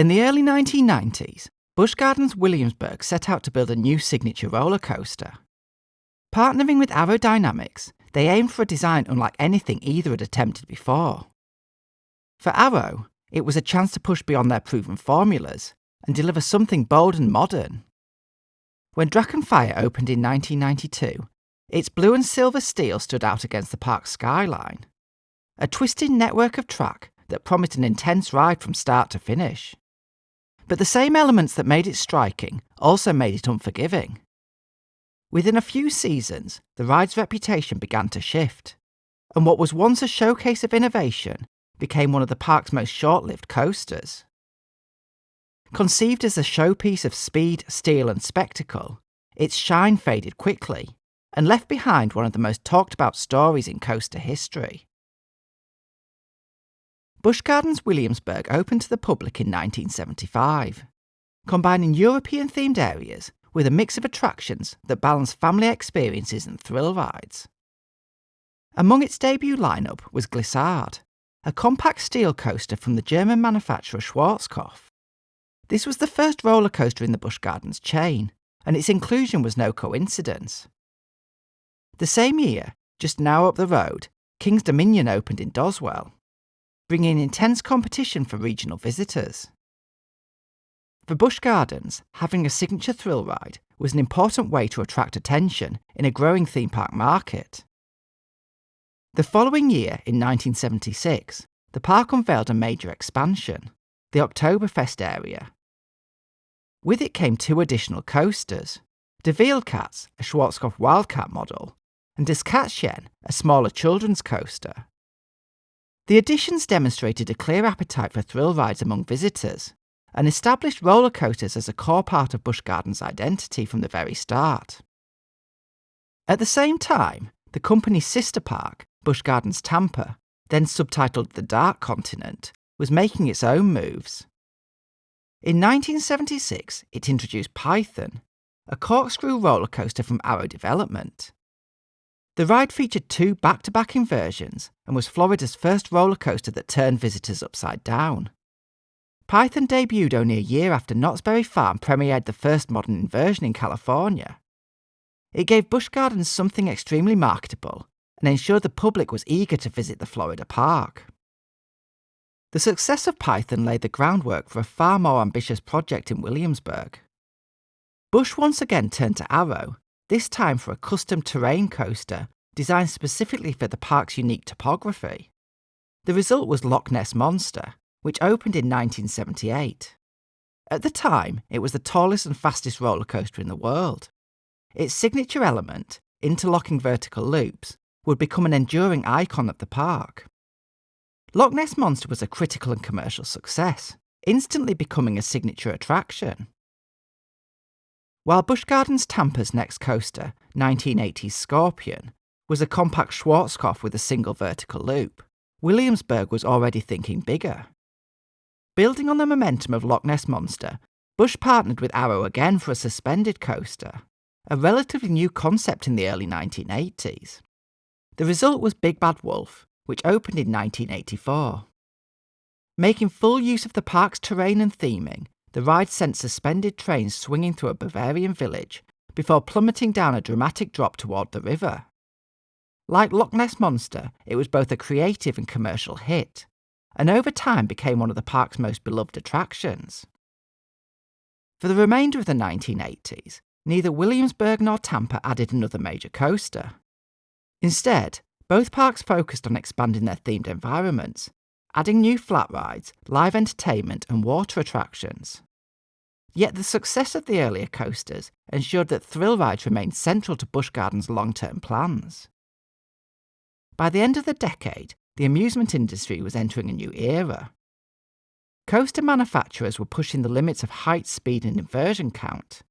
In the early 1990s, Busch Gardens Williamsburg set out to build a new signature roller coaster. Partnering with Aerodynamics, they aimed for a design unlike anything either had attempted before. For Aero, it was a chance to push beyond their proven formulas and deliver something bold and modern. When Drachen Fire opened in 1992, its blue and silver steel stood out against the park's skyline, a twisted network of track that promised an intense ride from start to finish. But the same elements that made it striking also made it unforgiving. Within a few seasons, the ride's reputation began to shift, and what was once a showcase of innovation became one of the park's most short-lived coasters. Conceived as a showpiece of speed, steel and spectacle, its shine faded quickly and left behind one of the most talked-about stories in coaster history. Busch Gardens Williamsburg opened to the public in 1975, combining European-themed areas with a mix of attractions that balance family experiences and thrill rides. Among its debut lineup was Glissade, a compact steel coaster from the German manufacturer Schwarzkopf. This was the first roller coaster in the Busch Gardens chain, and its inclusion was no coincidence. The same year, just now up the road, King's Dominion opened in Doswell, bringing intense competition for regional visitors. For Busch Gardens, having a signature thrill ride was an important way to attract attention in a growing theme park market. The following year, in 1976, the park unveiled a major expansion, the Oktoberfest area. With it came two additional coasters, De Wildcats, a Schwarzkopf Wildcat model, and Das Kätzchen, a smaller children's coaster. The additions demonstrated a clear appetite for thrill rides among visitors and established roller coasters as a core part of Busch Gardens' identity from the very start. At the same time, the company's sister park, Busch Gardens Tampa, then subtitled The Dark Continent, was making its own moves. In 1976, it introduced Python, a corkscrew roller coaster from Arrow Development. The ride featured two back-to-back inversions and was Florida's first roller coaster that turned visitors upside down. Python debuted only a year after Knott's Berry Farm premiered the first modern inversion in California. It gave Busch Gardens something extremely marketable and ensured the public was eager to visit the Florida park. The success of Python laid the groundwork for a far more ambitious project in Williamsburg. Busch once again turned to Arrow, this time for a custom terrain coaster designed specifically for the park's unique topography. The result was Loch Ness Monster, which opened in 1978. At the time, it was the tallest and fastest roller coaster in the world. Its signature element, interlocking vertical loops, would become an enduring icon of the park. Loch Ness Monster was a critical and commercial success, instantly becoming a signature attraction. While Busch Gardens Tampa's next coaster, 1980's Scorpion, was a compact Schwarzkopf with a single vertical loop, Williamsburg was already thinking bigger. Building on the momentum of Loch Ness Monster, Busch partnered with Arrow again for a suspended coaster, a relatively new concept in the early 1980s. The result was Big Bad Wolf, which opened in 1984. Making full use of the park's terrain and theming, the ride sent suspended trains swinging through a Bavarian village before plummeting down a dramatic drop toward the river. Like Loch Ness Monster, it was both a creative and commercial hit, and over time became one of the park's most beloved attractions. For the remainder of the 1980s, neither Williamsburg nor Tampa added another major coaster. Instead, both parks focused on expanding their themed environments, adding new flat rides, live entertainment and water attractions. Yet the success of the earlier coasters ensured that thrill rides remained central to Busch Gardens' long-term plans. By the end of the decade, the amusement industry was entering a new era. Coaster manufacturers were pushing the limits of height, speed and inversion count.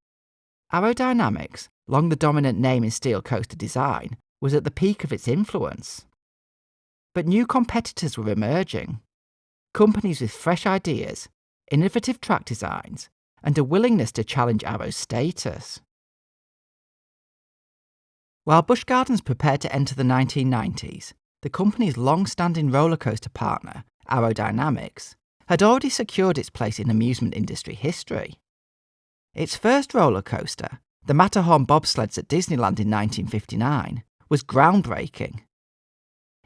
Aerodynamics, long the dominant name in steel coaster design, was at the peak of its influence. But new competitors were emerging. Companies with fresh ideas, innovative track designs, and a willingness to challenge Arrow's status. While Busch Gardens prepared to enter the 1990s, the company's long-standing roller coaster partner, Aerodynamics, had already secured its place in amusement industry history. Its first roller coaster, the Matterhorn bobsleds at Disneyland in 1959, was groundbreaking.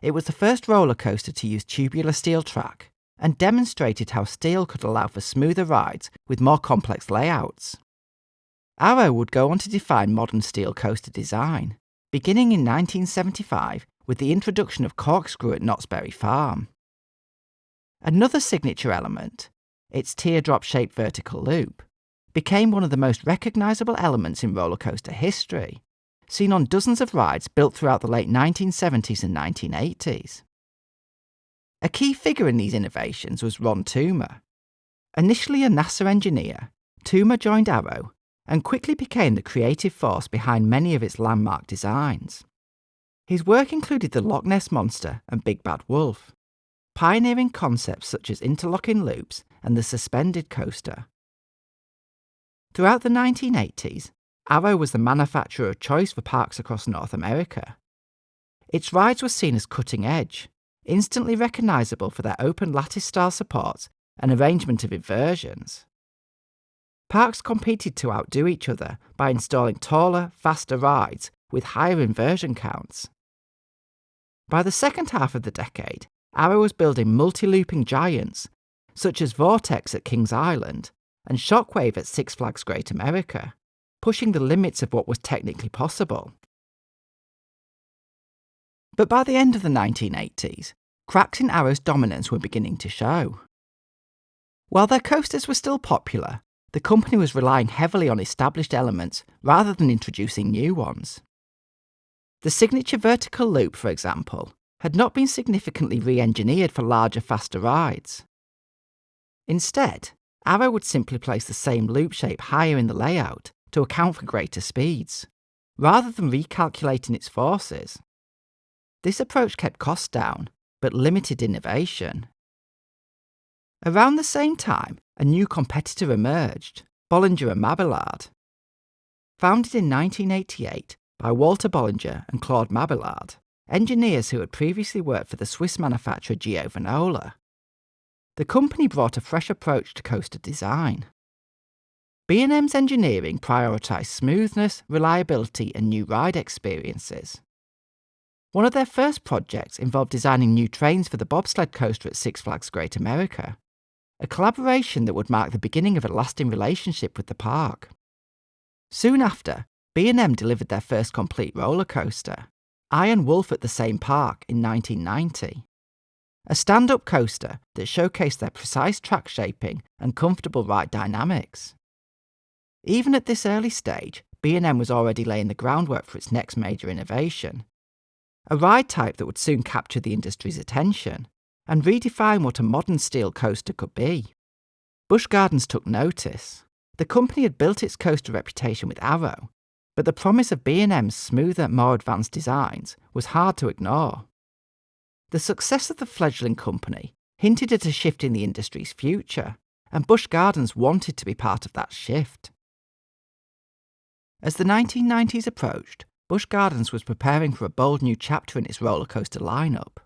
It was the first roller coaster to use tubular steel track and demonstrated how steel could allow for smoother rides with more complex layouts. Arrow would go on to define modern steel coaster design, beginning in 1975 with the introduction of corkscrew at Knott's Berry Farm. Another signature element, its teardrop-shaped vertical loop, became one of the most recognisable elements in roller coaster history, seen on dozens of rides built throughout the late 1970s and 1980s. A key figure in these innovations was Ron Toomer. Initially a NASA engineer, Toomer joined Arrow and quickly became the creative force behind many of its landmark designs. His work included the Loch Ness Monster and Big Bad Wolf, pioneering concepts such as interlocking loops and the suspended coaster. Throughout the 1980s, Arrow was the manufacturer of choice for parks across North America. Its rides were seen as cutting edge, instantly recognisable for their open lattice-style supports and arrangement of inversions. Parks competed to outdo each other by installing taller, faster rides with higher inversion counts. By the second half of the decade, Arrow was building multi-looping giants, such as Vortex at Kings Island and Shockwave at Six Flags Great America, pushing the limits of what was technically possible. But by the end of the 1980s, cracks in Arrow's dominance were beginning to show. While their coasters were still popular, the company was relying heavily on established elements rather than introducing new ones. The signature vertical loop, for example, had not been significantly re-engineered for larger, faster rides. Instead, Arrow would simply place the same loop shape higher in the layout to account for greater speeds, rather than recalculating its forces. This approach kept costs down, but limited innovation. Around the same time, a new competitor emerged, Bollinger and Mabillard. Founded in 1988 by Walter Bollinger and Claude Mabillard, engineers who had previously worked for the Swiss manufacturer Giovanola. The company brought a fresh approach to coaster design. B&M's engineering prioritised smoothness, reliability and new ride experiences. One of their first projects involved designing new trains for the bobsled coaster at Six Flags Great America, a collaboration that would mark the beginning of a lasting relationship with the park. Soon after, B&M delivered their first complete roller coaster, Iron Wolf at the same park in 1990. A stand-up coaster that showcased their precise track shaping and comfortable ride dynamics. Even at this early stage, B&M was already laying the groundwork for its next major innovation, a ride type that would soon capture the industry's attention and redefine what a modern steel coaster could be. Busch Gardens took notice. The company had built its coaster reputation with Arrow, but the promise of B&M's smoother, more advanced designs was hard to ignore. The success of the fledgling company hinted at a shift in the industry's future, and Busch Gardens wanted to be part of that shift. As the 1990s approached, Busch Gardens was preparing for a bold new chapter in its roller coaster lineup.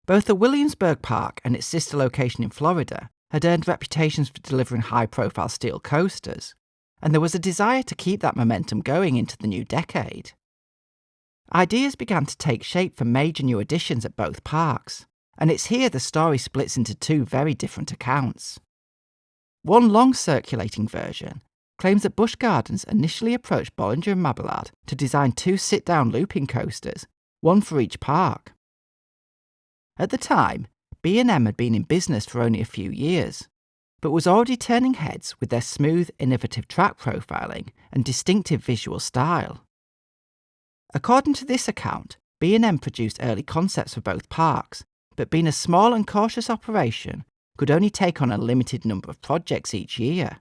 Both the Williamsburg Park and its sister location in Florida had earned reputations for delivering high-profile steel coasters, and there was a desire to keep that momentum going into the new decade. Ideas began to take shape for major new additions at both parks, and it's here the story splits into two very different accounts. One long circulating version claims that Busch Gardens initially approached Bollinger and Mabillard to design two sit-down looping coasters, one for each park. At the time, B&M had been in business for only a few years, but was already turning heads with their smooth, innovative track profiling and distinctive visual style. According to this account, B&M produced early concepts for both parks, but being a small and cautious operation, could only take on a limited number of projects each year.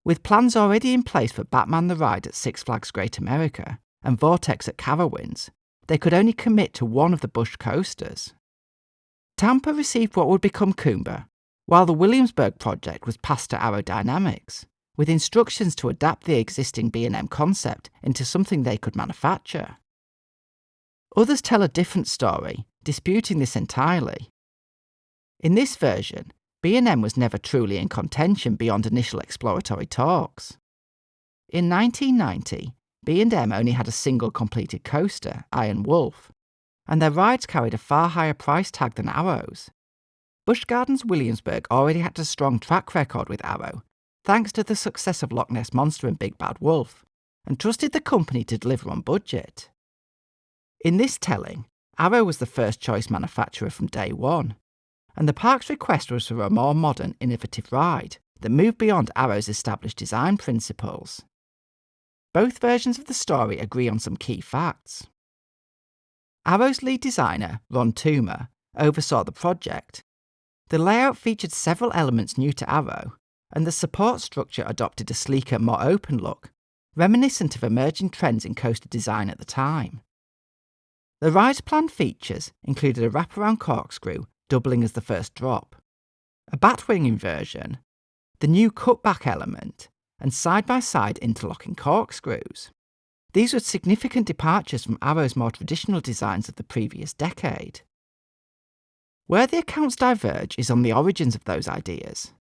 With plans already in place for Batman the Ride at Six Flags Great America and Vortex at Carowinds, they could only commit to one of the Busch coasters. Tampa received what would become Coomba, while the Williamsburg project was passed to Aerodynamics, with instructions to adapt the existing B&M concept into something they could manufacture. Others tell a different story, disputing this entirely. In this version, B&M was never truly in contention beyond initial exploratory talks. In 1990, B&M only had a single completed coaster, Iron Wolf, and their rides carried a far higher price tag than Arrow's. Busch Gardens Williamsburg already had a strong track record with Arrow, thanks to the success of Loch Ness Monster and Big Bad Wolf, and trusted the company to deliver on budget. In this telling, Arrow was the first choice manufacturer from day one, and the park's request was for a more modern, innovative ride that moved beyond Arrow's established design principles. Both versions of the story agree on some key facts. Arrow's lead designer, Ron Toomer, oversaw the project. The layout featured several elements new to Arrow, and the support structure adopted a sleeker, more open look, reminiscent of emerging trends in coaster design at the time. The ride's planned features included a wraparound corkscrew, doubling as the first drop, a batwing inversion, the new cutback element, and side-by-side interlocking corkscrews. These were significant departures from Arrow's more traditional designs of the previous decade. Where the accounts diverge is on the origins of those ideas.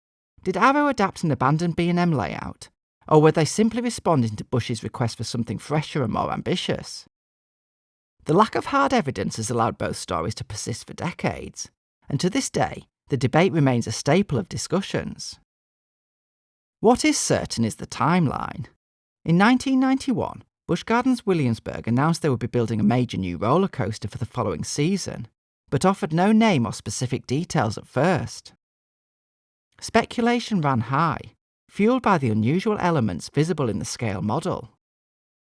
Did Arrow adapt an abandoned B&M layout, or were they simply responding to Busch's request for something fresher and more ambitious? The lack of hard evidence has allowed both stories to persist for decades, and to this day, the debate remains a staple of discussions. What is certain is the timeline. In 1991, Busch Gardens Williamsburg announced they would be building a major new roller coaster for the following season, but offered no name or specific details at first. Speculation ran high, fueled by the unusual elements visible in the scale model.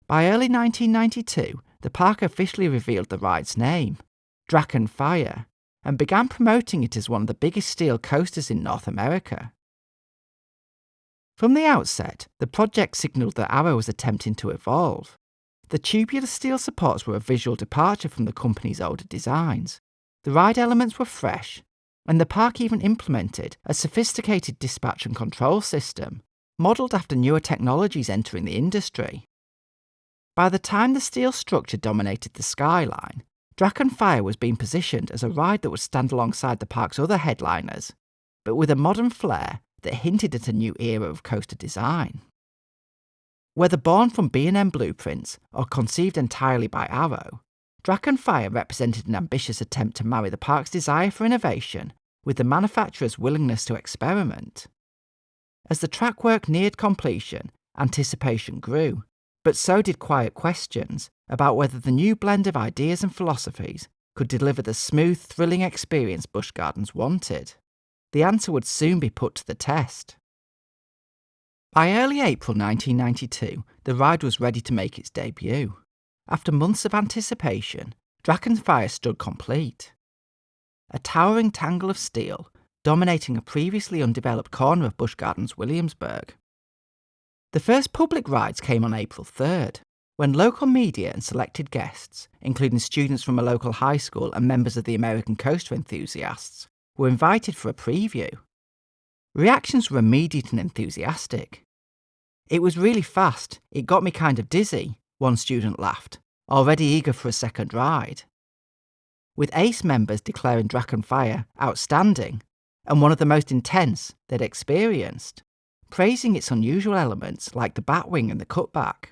By early 1992, the park officially revealed the ride's name, Drachen Fire, and began promoting it as one of the biggest steel coasters in North America. From the outset, the project signalled that Arrow was attempting to evolve. The tubular steel supports were a visual departure from the company's older designs. The ride elements were fresh, and the park even implemented a sophisticated dispatch and control system, modelled after newer technologies entering the industry. By the time the steel structure dominated the skyline, Drachen Fire was being positioned as a ride that would stand alongside the park's other headliners, but with a modern flair that hinted at a new era of coaster design. Whether born from B&M blueprints or conceived entirely by Arrow, Drachen Fire represented an ambitious attempt to marry the park's desire for innovation with the manufacturer's willingness to experiment. As the track work neared completion, anticipation grew, but so did quiet questions about whether the new blend of ideas and philosophies could deliver the smooth, thrilling experience Busch Gardens wanted. The answer would soon be put to the test. By early April 1992, the ride was ready to make its debut. After months of anticipation, Drachen Fire stood complete. A towering tangle of steel, dominating a previously undeveloped corner of Busch Gardens Williamsburg. The first public rides came on April 3rd, when local media and selected guests, including students from a local high school and members of the American coaster enthusiasts, were invited for a preview. Reactions were immediate and enthusiastic. "It was really fast, it got me kind of dizzy," one student laughed, already eager for a second ride. With ACE members declaring Drachen Fire outstanding and one of the most intense they'd experienced, praising its unusual elements like the batwing and the cutback.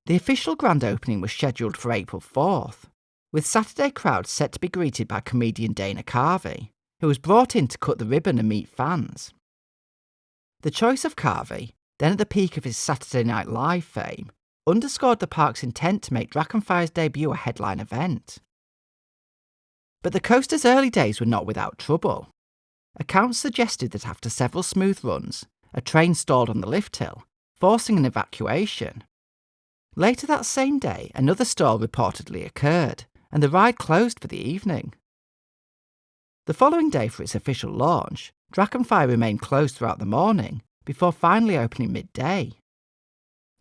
The official grand opening was scheduled for April 4th, with Saturday crowds set to be greeted by comedian Dana Carvey, who was brought in to cut the ribbon and meet fans. The choice of Carvey, then at the peak of his Saturday Night Live fame, underscored the park's intent to make Drachen Fire's debut a headline event. But the coaster's early days were not without trouble. Accounts suggested that after several smooth runs, a train stalled on the lift hill, forcing an evacuation. Later that same day, another stall reportedly occurred, and the ride closed for the evening. The following day for its official launch, Drachen Fire remained closed throughout the morning, before finally opening midday.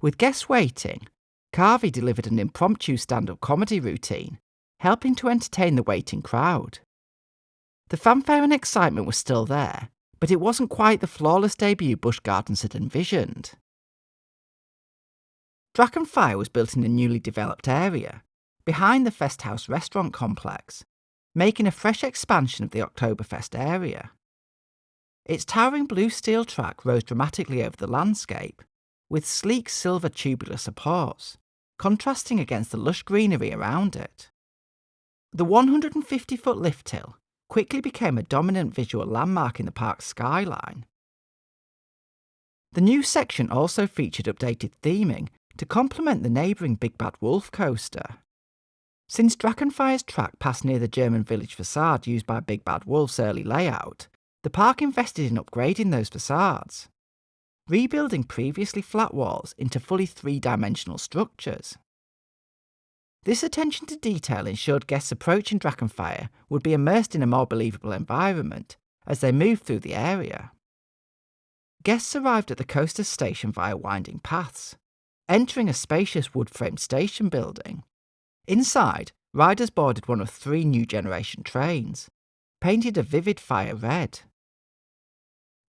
With guests waiting, Carvey delivered an impromptu stand-up comedy routine, helping to entertain the waiting crowd. The fanfare and excitement were still there, but it wasn't quite the flawless debut Busch Gardens had envisioned. Drachen Fire was built in a newly developed area, behind the Festhaus restaurant complex, making a fresh expansion of the Oktoberfest area. Its towering blue steel track rose dramatically over the landscape, with sleek silver tubular supports, contrasting against the lush greenery around it. The 150-foot lift hill quickly became a dominant visual landmark in the park's skyline. The new section also featured updated theming to complement the neighbouring Big Bad Wolf coaster. Since Drachen Fire's track passed near the German village facade used by Big Bad Wolf's early layout, the park invested in upgrading those facades, rebuilding previously flat walls into fully three-dimensional structures. This attention to detail ensured guests approaching Drachen Fire would be immersed in a more believable environment as they moved through the area. Guests arrived at the coaster station via winding paths, entering a spacious wood-framed station building. Inside, riders boarded one of 3 new generation trains, painted a vivid fire red.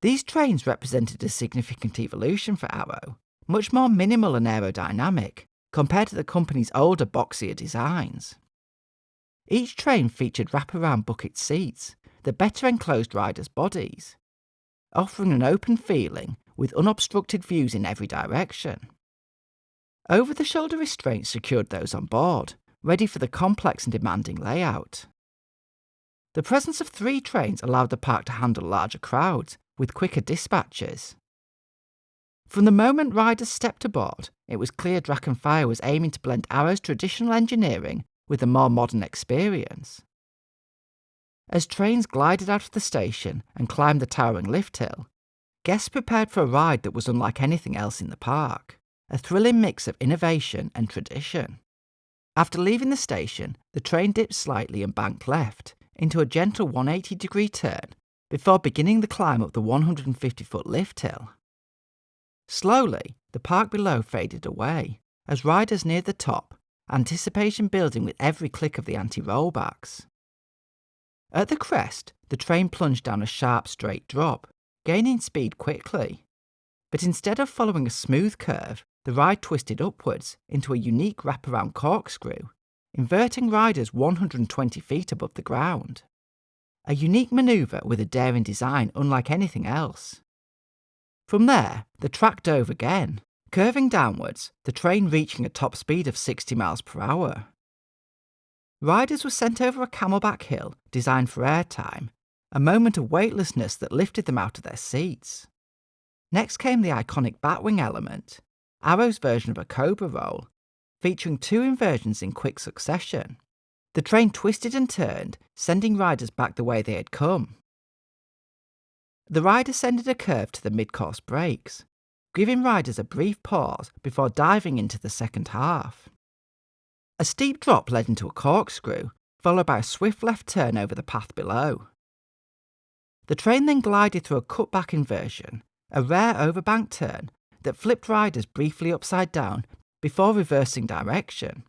These trains represented a significant evolution for Arrow, much more minimal and aerodynamic compared to the company's older, boxier designs. Each train featured wraparound bucket seats that better enclosed riders' bodies, offering an open feeling with unobstructed views in every direction. Over-the-shoulder restraints secured those on board, ready for the complex and demanding layout. The presence of 3 trains allowed the park to handle larger crowds with quicker dispatches. From the moment riders stepped aboard, it was clear Drachen Fire was aiming to blend Arrow's traditional engineering with a more modern experience. As trains glided out of the station and climbed the towering lift hill, guests prepared for a ride that was unlike anything else in the park, a thrilling mix of innovation and tradition. After leaving the station, the train dipped slightly and banked left into a gentle 180-degree turn before beginning the climb up the 150-foot lift hill. Slowly, the park below faded away as riders neared the top, anticipation building with every click of the anti-rollbacks. At the crest, the train plunged down a sharp, straight drop, gaining speed quickly. But instead of following a smooth curve, the ride twisted upwards into a unique wraparound corkscrew, inverting riders 120 feet above the ground. A unique manoeuvre with a daring design unlike anything else. From there, the track dove again, curving downwards, the train reaching a top speed of 60 miles per hour. Riders were sent over a camelback hill designed for airtime, a moment of weightlessness that lifted them out of their seats. Next came the iconic batwing element, Arrow's version of a cobra roll, featuring 2 inversions in quick succession. The train twisted and turned, sending riders back the way they had come. The ride ascended a curve to the mid-course brakes, giving riders a brief pause before diving into the second half. A steep drop led into a corkscrew, followed by a swift left turn over the path below. The train then glided through a cutback inversion, a rare overbank turn that flipped riders briefly upside down before reversing direction.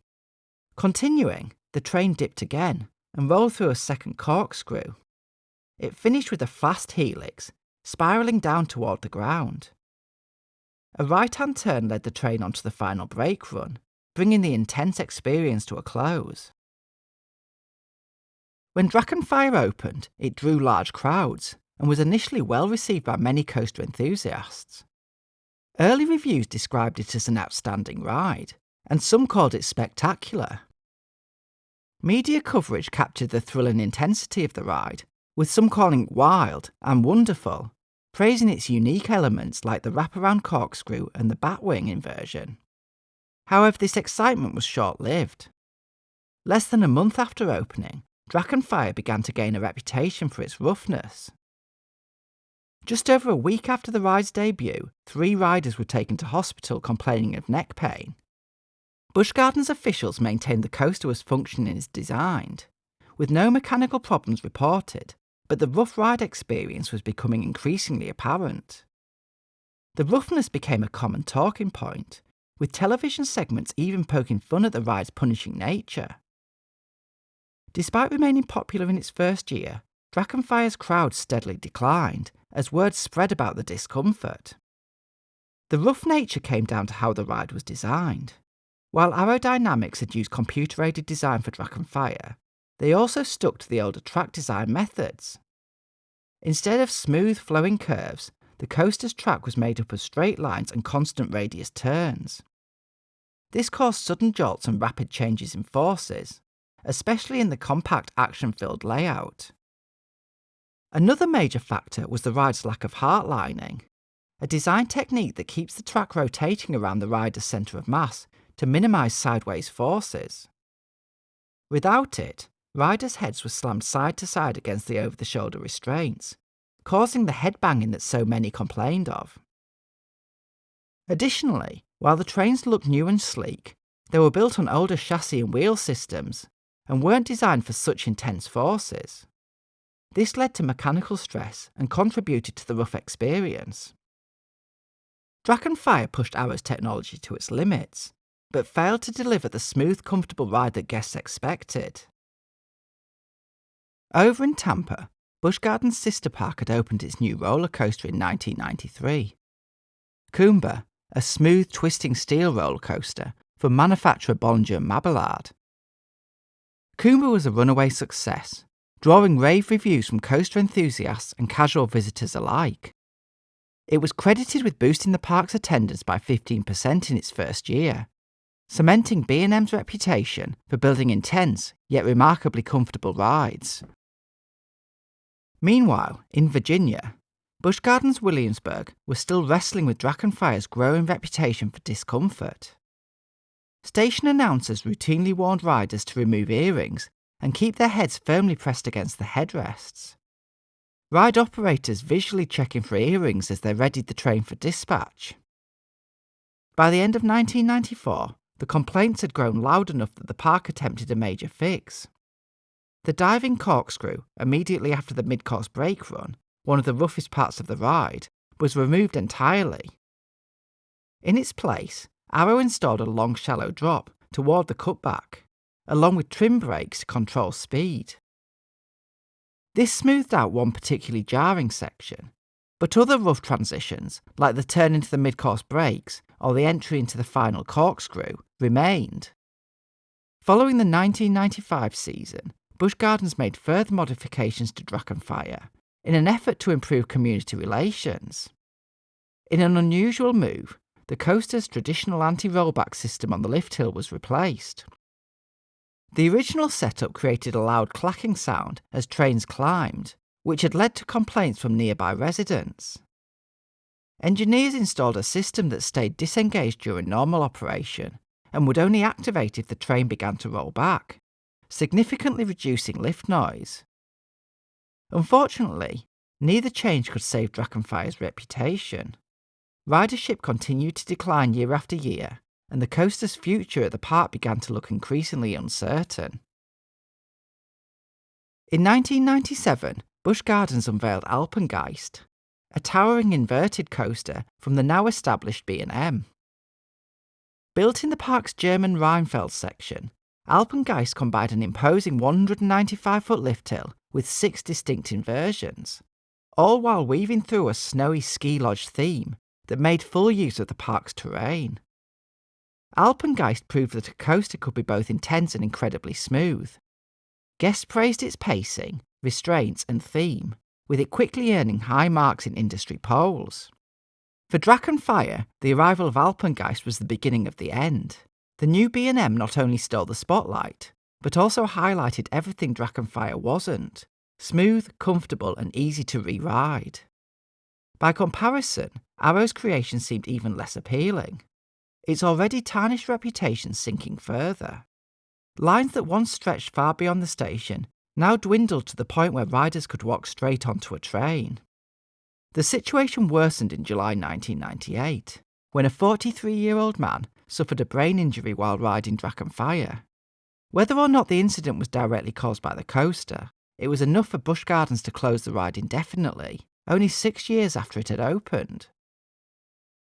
Continuing, the train dipped again and rolled through a second corkscrew. It finished with a fast helix, spiralling down toward the ground. A right-hand turn led the train onto the final brake run, bringing the intense experience to a close. When Drachen Fire opened, it drew large crowds and was initially well received by many coaster enthusiasts. Early reviews described it as an outstanding ride, and some called it spectacular. Media coverage captured the thrill and intensity of the ride, with some calling it wild and wonderful, praising its unique elements like the wraparound corkscrew and the batwing inversion. However, this excitement was short-lived. Less than a month after opening, Drachen Fire began to gain a reputation for its roughness. Just over a week after the ride's debut, 3 riders were taken to hospital complaining of neck pain. Busch Gardens officials maintained the coaster was functioning as designed, with no mechanical problems reported, but the rough ride experience was becoming increasingly apparent. The roughness became a common talking point, with television segments even poking fun at the ride's punishing nature. Despite remaining popular in its first year, Drachen Fire's crowd steadily declined as word spread about the discomfort. The rough nature came down to how the ride was designed. While Aerodynamics had used computer-aided design for Drachen Fire, They also stuck to the older track design methods. Instead of smooth flowing curves, the coaster's track was made up of straight lines and constant radius turns. This caused sudden jolts and rapid changes in forces, especially in the compact action-filled layout. Another major factor was the ride's lack of heartlining, a design technique that keeps the track rotating around the rider's centre of mass to minimise sideways forces. Without it, riders' heads were slammed side to side against the over-the-shoulder restraints, causing the head banging that so many complained of. Additionally, while the trains looked new and sleek, they were built on older chassis and wheel systems and weren't designed for such intense forces. This led to mechanical stress and contributed to the rough experience. Drachen Fire pushed Arrow's technology to its limits, but failed to deliver the smooth, comfortable ride that guests expected. Over in Tampa, Busch Gardens' sister park had opened its new roller coaster in 1993. Coomber, a smooth, twisting steel roller coaster from manufacturer Bollinger & Mabillard. Coomber was a runaway success, drawing rave reviews from coaster enthusiasts and casual visitors alike. It was credited with boosting the park's attendance by 15% in its first year, cementing B&M's reputation for building intense yet remarkably comfortable rides. Meanwhile, in Virginia, Busch Gardens Williamsburg was still wrestling with Drachen Fire's growing reputation for discomfort. Station announcers routinely warned riders to remove earrings and keep their heads firmly pressed against the headrests. Ride operators visually checking for earrings as they readied the train for dispatch. By the end of 1994, the complaints had grown loud enough that the park attempted a major fix. The diving corkscrew, immediately after the mid-course brake run, one of the roughest parts of the ride, was removed entirely. In its place, Arrow installed a long shallow drop toward the cutback, along with trim brakes to control speed. This smoothed out one particularly jarring section, but other rough transitions, like the turn into the mid-course brakes or the entry into the final corkscrew, remained. Following the 1995 season, Busch Gardens made further modifications to Drachen Fire in an effort to improve community relations. In an unusual move, the coaster's traditional anti-rollback system on the lift hill was replaced. The original setup created a loud clacking sound as trains climbed, which had led to complaints from nearby residents. Engineers installed a system that stayed disengaged during normal operation and would only activate if the train began to roll back, significantly reducing lift noise. Unfortunately, neither change could save Drachen Fire's reputation. Ridership continued to decline year after year, and the coaster's future at the park began to look increasingly uncertain. In 1997, Busch Gardens unveiled Alpengeist, a towering inverted coaster from the now-established B&M. Built in the park's German Rheinfeld section, Alpengeist combined an imposing 195-foot lift hill with 6 distinct inversions, all while weaving through a snowy ski lodge theme that made full use of the park's terrain. Alpengeist proved that a coaster could be both intense and incredibly smooth. Guests praised its pacing, restraints and theme, with it quickly earning high marks in industry polls. For Drachen Fire, the arrival of Alpengeist was the beginning of the end. The new B&M not only stole the spotlight, but also highlighted everything Drachen Fire wasn't: smooth, comfortable and easy to re-ride. By comparison, Arrow's creation seemed even less appealing, its already tarnished reputation sinking further. Lines that once stretched far beyond the station now dwindled to the point where riders could walk straight onto a train. The situation worsened in July 1998, when a 43-year-old man suffered a brain injury while riding Drachen Fire. Whether or not the incident was directly caused by the coaster, it was enough for Busch Gardens to close the ride indefinitely, only 6 years after it had opened.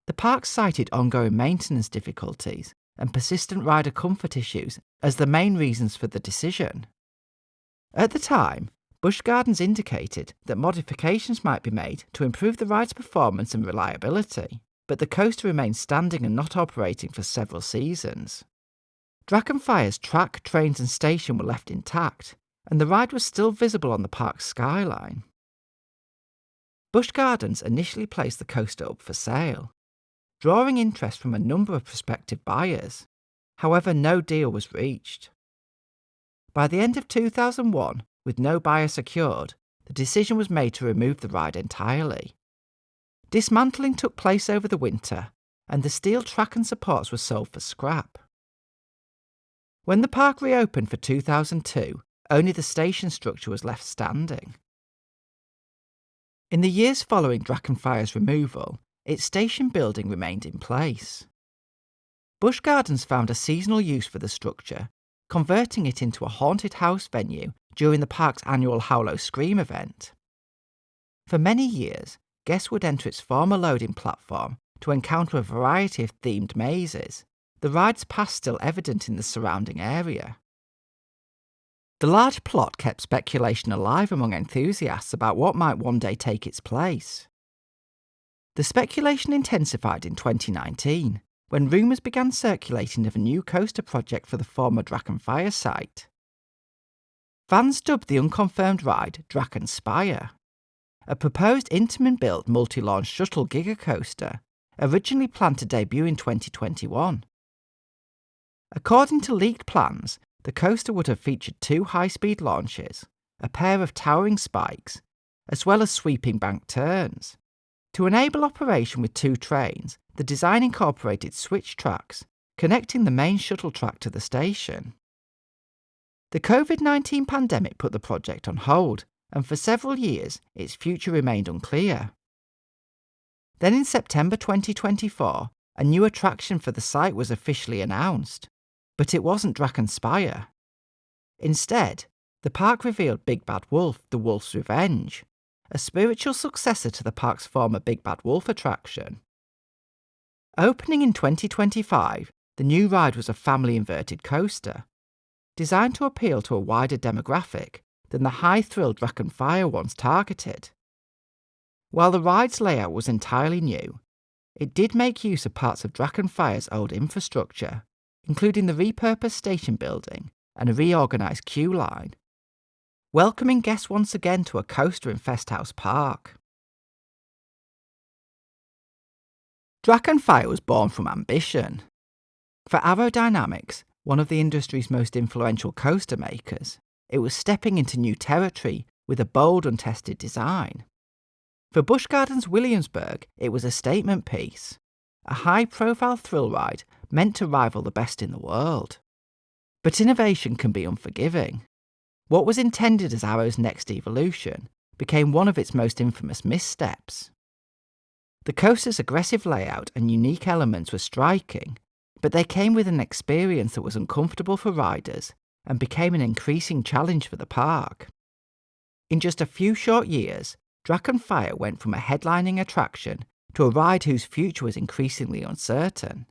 The park cited ongoing maintenance difficulties and persistent rider comfort issues as the main reasons for the decision. At the time, Busch Gardens indicated that modifications might be made to improve the ride's performance and reliability, but the coaster remained standing and not operating for several seasons. Drachen Fire's track, trains and station were left intact, and the ride was still visible on the park's skyline. Busch Gardens initially placed the coaster up for sale, drawing interest from a number of prospective buyers. However, no deal was reached. By the end of 2001, with no buyer secured, the decision was made to remove the ride entirely. Dismantling took place over the winter, and the steel track and supports were sold for scrap. When the park reopened for 2002, only the station structure was left standing. In the years following Drachen Fire's removal, its station building remained in place. Busch Gardens found a seasonal use for the structure, converting it into a haunted house venue during the park's annual Howlow Scream event. For many years, guests would enter its former loading platform to encounter a variety of themed mazes, the ride's past still evident in the surrounding area. The large plot kept speculation alive among enthusiasts about what might one day take its place. The speculation intensified in 2019, when rumours began circulating of a new coaster project for the former Drachen Fire site. Fans dubbed the unconfirmed ride Drachen Fire, a proposed Intamin-built multi-launch shuttle gigacoaster, originally planned to debut in 2021. According to leaked plans, the coaster would have featured 2 high-speed launches, a pair of towering spikes, as well as sweeping bank turns. To enable operation with 2 trains, the design incorporated switch tracks, connecting the main shuttle track to the station. The COVID-19 pandemic put the project on hold, and for several years its future remained unclear. Then in September 2024, a new attraction for the site was officially announced, but it wasn't Drachen Fire. Instead, the park revealed Big Bad Wolf: The Wolf's Revenge, a spiritual successor to the park's former Big Bad Wolf attraction. Opening in 2025, the new ride was a family-inverted coaster, designed to appeal to a wider demographic than the high-thrill Drachen Fire once targeted. While the ride's layout was entirely new, it did make use of parts of Drachen Fire's old infrastructure, including the repurposed station building and a reorganised queue line, welcoming guests once again to a coaster in Festhaus Park. Drachen Fire was born from ambition. For Aerodynamics, one of the industry's most influential coaster makers, it was stepping into new territory with a bold, untested design. For Busch Gardens Williamsburg, it was a statement piece, a high-profile thrill ride meant to rival the best in the world. But innovation can be unforgiving. What was intended as Arrow's next evolution became one of its most infamous missteps. The coaster's aggressive layout and unique elements were striking, but they came with an experience that was uncomfortable for riders and became an increasing challenge for the park. In just a few short years, Drachen Fire went from a headlining attraction to a ride whose future was increasingly uncertain.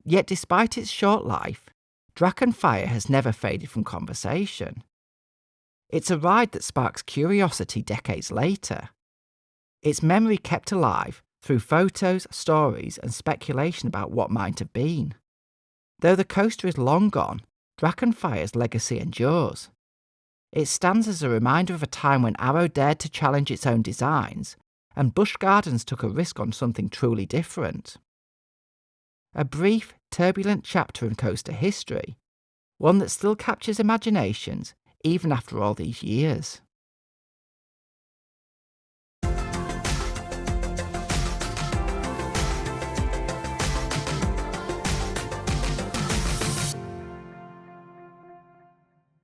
Yet despite its short life, Drachen Fire has never faded from conversation. It's a ride that sparks curiosity decades later. Its memory kept alive through photos, stories, and speculation about what might have been. Though the coaster is long gone, Drachen Fire's legacy endures. It stands as a reminder of a time when Arrow dared to challenge its own designs, and Busch Gardens took a risk on something truly different. A brief, turbulent chapter in coaster history, one that still captures imaginations even after all these years.